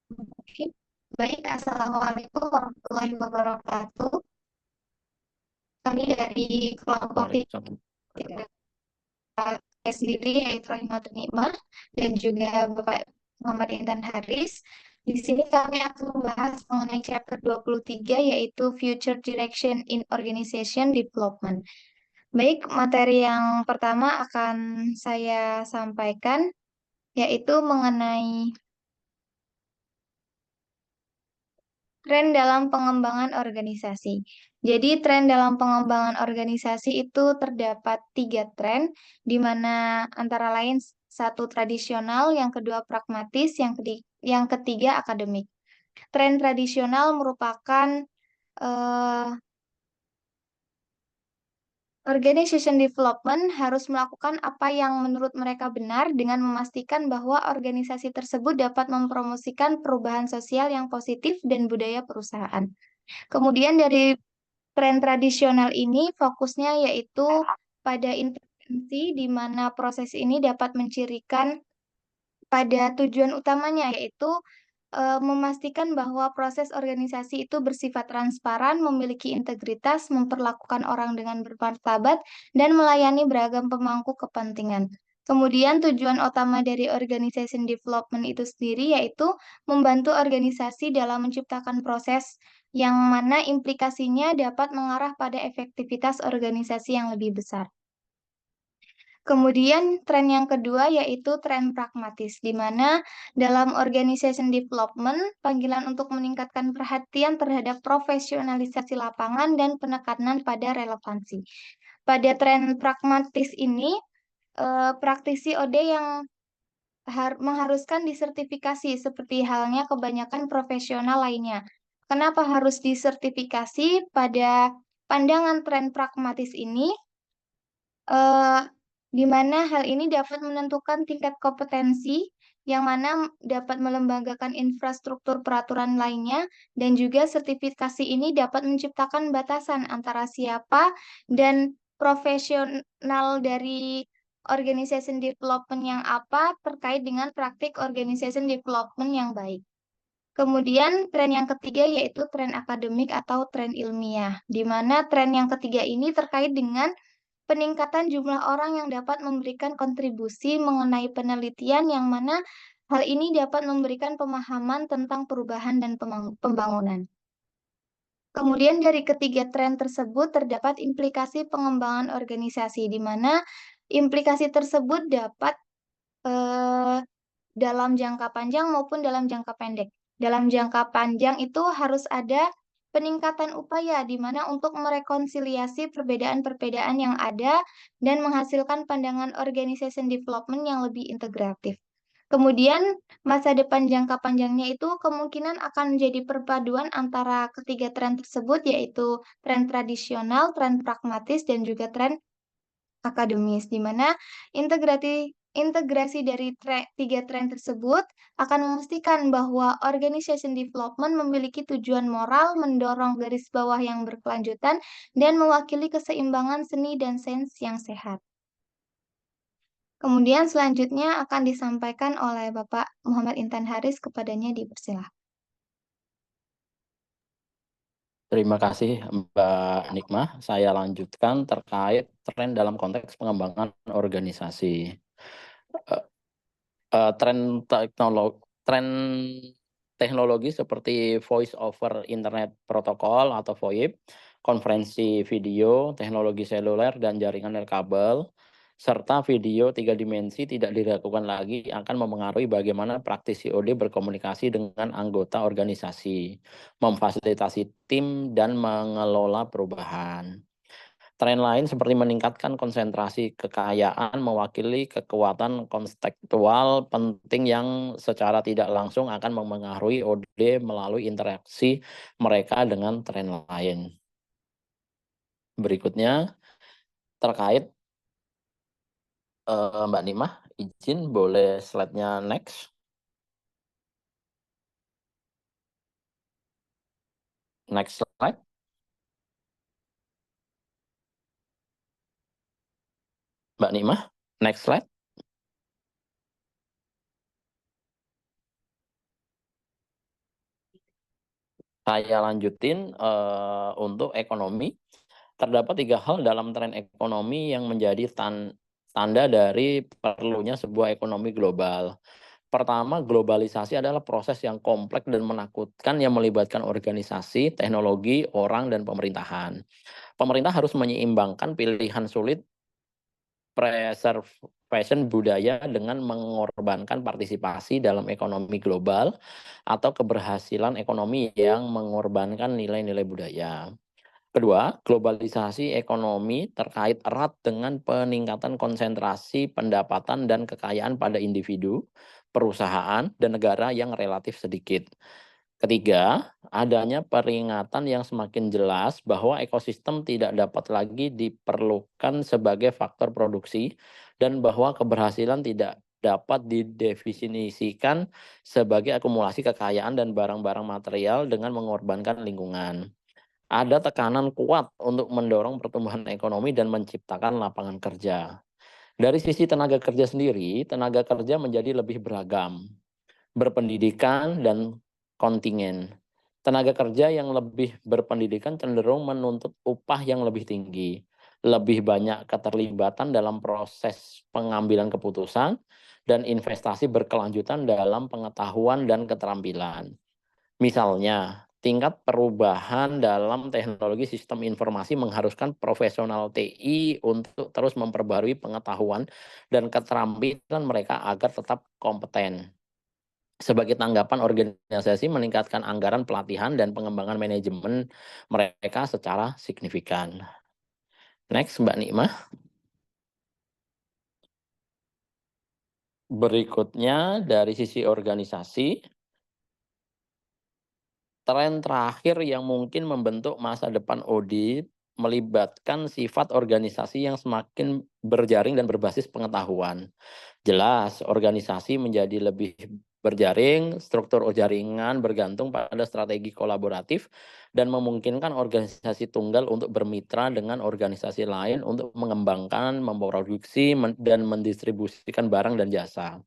Oke. Baik, Assalamualaikum warahmatullahi wabarakatuh. Kami dari kelompok Waalaikumsalam. saya sendiri, yaitu Rahmatul Nikmah, dan juga Bapak Muhammad Intan Haris. Di sini kami akan membahas mengenai chapter 23, yaitu Future Direction in Organization Development. Baik, materi yang pertama akan saya sampaikan, yaitu mengenai tren dalam pengembangan organisasi. Jadi, tren dalam pengembangan organisasi itu terdapat 3 tren, di mana antara lain satu tradisional, yang kedua pragmatis, yang ketiga akademik. Tren tradisional merupakan eh, organization development harus melakukan apa yang menurut mereka benar dengan memastikan bahwa organisasi tersebut dapat mempromosikan perubahan sosial yang positif dan budaya perusahaan. Kemudian dari tren tradisional ini fokusnya yaitu pada intervensi di mana proses ini dapat mencirikan pada tujuan utamanya, yaitu memastikan bahwa proses organisasi itu bersifat transparan, memiliki integritas, memperlakukan orang dengan bermartabat, dan melayani beragam pemangku kepentingan. Kemudian tujuan utama dari organization development itu sendiri yaitu membantu organisasi dalam menciptakan proses yang mana implikasinya dapat mengarah pada efektivitas organisasi yang lebih besar. Kemudian tren yang kedua yaitu tren pragmatis, di mana dalam organization development, panggilan untuk meningkatkan perhatian terhadap profesionalisasi lapangan dan penekanan pada relevansi. Pada tren pragmatis ini, praktisi OD yang mengharuskan disertifikasi seperti halnya kebanyakan profesional lainnya. Kenapa harus disertifikasi? Pada pandangan tren pragmatis ini, eh, di mana hal ini dapat menentukan tingkat kompetensi yang mana dapat melembagakan infrastruktur peraturan lainnya, dan juga sertifikasi ini dapat menciptakan batasan antara siapa dan profesional dari organization development yang apa terkait dengan praktik organization development yang baik. Kemudian tren yang ketiga yaitu tren akademik atau tren ilmiah, di mana tren yang ketiga ini terkait dengan peningkatan jumlah orang yang dapat memberikan kontribusi mengenai penelitian, yang mana hal ini dapat memberikan pemahaman tentang perubahan dan pembangunan. Kemudian dari ketiga tren tersebut terdapat implikasi pengembangan organisasi, di mana implikasi tersebut dapat eh, dalam jangka panjang maupun dalam jangka pendek. Dalam jangka panjang itu harus ada peningkatan upaya di mana untuk merekonsiliasi perbedaan-perbedaan yang ada dan menghasilkan pandangan organization development yang lebih integratif. Kemudian masa depan jangka panjangnya itu kemungkinan akan menjadi perpaduan antara ketiga tren tersebut, yaitu tren tradisional, tren pragmatis, dan juga tren akademis, di mana integrasi dari 3 tren tersebut akan memastikan bahwa organization development memiliki tujuan moral, mendorong garis bawah yang berkelanjutan, dan mewakili keseimbangan seni dan sains yang sehat. Kemudian selanjutnya akan disampaikan oleh Bapak Muhammad Intan Haris, kepadanya dipersilahkan. Terima kasih Mbak Nikmah. Saya lanjutkan terkait tren dalam konteks pengembangan organisasi. Eh, tren teknologi seperti voice over internet protocol atau VoIP, konferensi video, teknologi seluler dan jaringan nirkabel, serta video 3 dimensi tidak dilakukan lagi akan memengaruhi bagaimana praktisi OD berkomunikasi dengan anggota organisasi, memfasilitasi tim, dan mengelola perubahan. Tren lain seperti meningkatkan konsentrasi kekayaan mewakili kekuatan konstekstual penting yang secara tidak langsung akan memengaruhi OD melalui interaksi mereka dengan tren lain. Berikutnya terkait Mbak Nimah, izin boleh slide-nya next. Next slide. Mbak Nimah, next slide. Saya lanjutin, untuk ekonomi, terdapat 3 hal dalam tren ekonomi yang menjadi tanda dari perlunya sebuah ekonomi global. Pertama, globalisasi adalah proses yang kompleks dan menakutkan yang melibatkan organisasi, teknologi, orang, dan pemerintahan. Pemerintah harus menyeimbangkan pilihan sulit preservation budaya dengan mengorbankan partisipasi dalam ekonomi global atau keberhasilan ekonomi yang mengorbankan nilai-nilai budaya. Kedua, globalisasi ekonomi terkait erat dengan peningkatan konsentrasi pendapatan dan kekayaan pada individu, perusahaan, dan negara yang relatif sedikit. Ketiga, adanya peringatan yang semakin jelas bahwa ekosistem tidak dapat lagi diperlukan sebagai faktor produksi dan bahwa keberhasilan tidak dapat didefinisikan sebagai akumulasi kekayaan dan barang-barang material dengan mengorbankan lingkungan. Ada tekanan kuat untuk mendorong pertumbuhan ekonomi dan menciptakan lapangan kerja. Dari sisi tenaga kerja sendiri, tenaga kerja menjadi lebih beragam, berpendidikan, dan kontingen. Tenaga kerja yang lebih berpendidikan cenderung menuntut upah yang lebih tinggi, lebih banyak keterlibatan dalam proses pengambilan keputusan, dan investasi berkelanjutan dalam pengetahuan dan keterampilan. Misalnya, tingkat perubahan dalam teknologi sistem informasi mengharuskan profesional TI untuk terus memperbarui pengetahuan dan keterampilan mereka agar tetap kompeten. Sebagai tanggapan, organisasi meningkatkan anggaran pelatihan dan pengembangan manajemen mereka secara signifikan. Next, Mbak Nikmah. Berikutnya dari sisi organisasi, tren terakhir yang mungkin membentuk masa depan OD melibatkan sifat organisasi yang semakin berjaring dan berbasis pengetahuan. Jelas, organisasi menjadi lebih berjaring, struktur jaringan bergantung pada strategi kolaboratif dan memungkinkan organisasi tunggal untuk bermitra dengan organisasi lain untuk mengembangkan, memproduksi, dan mendistribusikan barang dan jasa.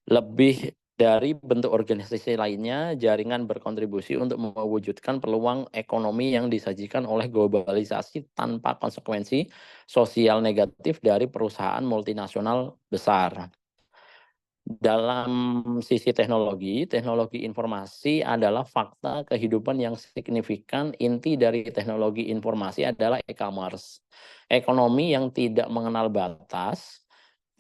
Lebih dari bentuk organisasi lainnya, jaringan berkontribusi untuk mewujudkan peluang ekonomi yang disajikan oleh globalisasi tanpa konsekuensi sosial negatif dari perusahaan multinasional besar. Dalam sisi teknologi, teknologi informasi adalah fakta kehidupan yang signifikan. Inti dari teknologi informasi adalah e-commerce. Ekonomi yang tidak mengenal batas,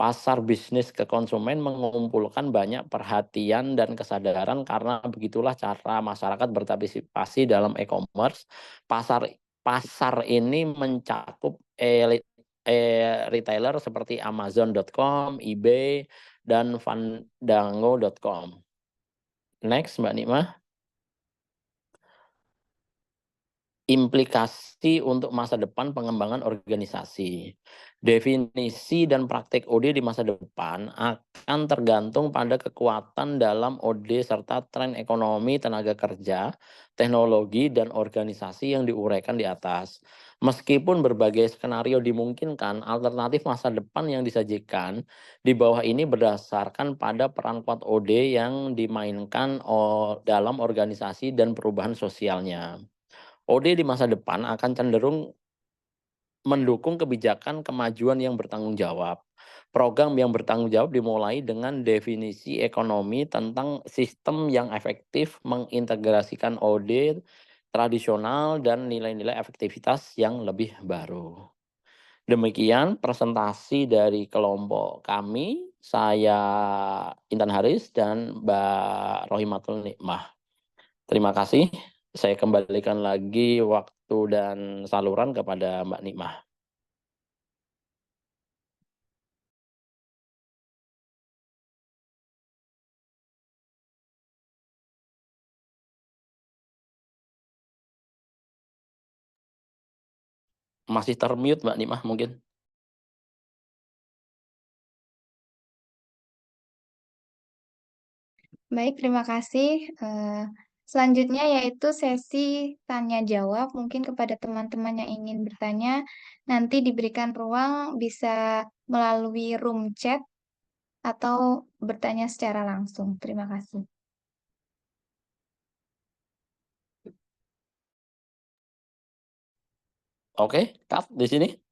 pasar bisnis ke konsumen mengumpulkan banyak perhatian dan kesadaran karena begitulah cara masyarakat berpartisipasi dalam e-commerce. Pasar pasar ini mencakup retailer seperti Amazon.com, eBay, dan fandango.com. Next, Mbak Nikmah. Implikasi untuk masa depan pengembangan organisasi. Definisi dan praktik OD di masa depan akan tergantung pada kekuatan dalam OD serta tren ekonomi, tenaga kerja, teknologi, dan organisasi yang diuraikan di atas. Meskipun berbagai skenario dimungkinkan, alternatif masa depan yang disajikan di bawah ini berdasarkan pada peran kuat OD yang dimainkan dalam organisasi dan perubahan sosialnya. OD di masa depan akan cenderung mendukung kebijakan kemajuan yang bertanggung jawab. Program yang bertanggung jawab dimulai dengan definisi ekonomi tentang sistem yang efektif, mengintegrasikan OD tradisional dan nilai-nilai efektivitas yang lebih baru. Demikian presentasi dari kelompok kami. Saya Intan Haris dan Mbak Rohimatul Nikmah. Terima kasih. Saya kembalikan lagi waktu dan saluran kepada Mbak Nikmah. Masih termute Mbak Nikmah mungkin? Baik, terima kasih. Selanjutnya yaitu sesi tanya jawab. Mungkin kepada teman-teman yang ingin bertanya, nanti diberikan ruang bisa melalui room chat atau bertanya secara langsung. Terima kasih. Oke, cut di sini.